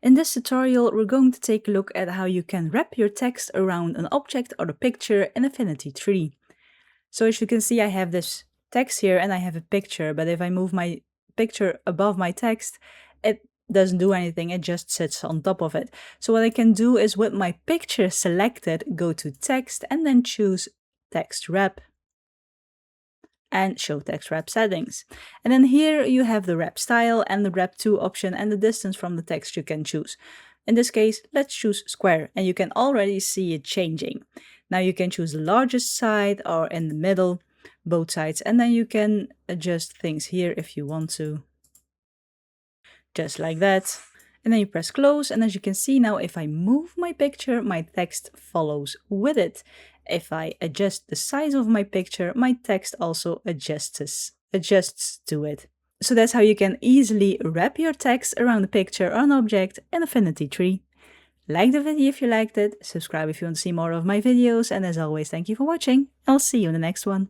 In this tutorial, we're going to take a look at how you can wrap your text around an object or a picture in Affinity 3. So as you can see, I have this text here and I have a picture, but if I move my picture above my text, it doesn't do anything, it just sits on top of it. So what I can do is with my picture selected, go to text and then choose text wrap and show text wrap settings. And then here you have the wrap style and the wrap to option and the distance from the text you can choose. In this case, let's choose square and you can already see it changing. Now you can choose the largest side or in the middle, both sides, and then you can adjust things here if you want to. Just like that. And then you press close, and as you can see now, if I move my picture, my text follows with it. If I adjust the size of my picture, my text also adjusts to it. So that's how you can easily wrap your text around a picture or an object in Affinity 3. Like the video if you liked it, subscribe if you want to see more of my videos, and as always, thank you for watching. I'll see you in the next one.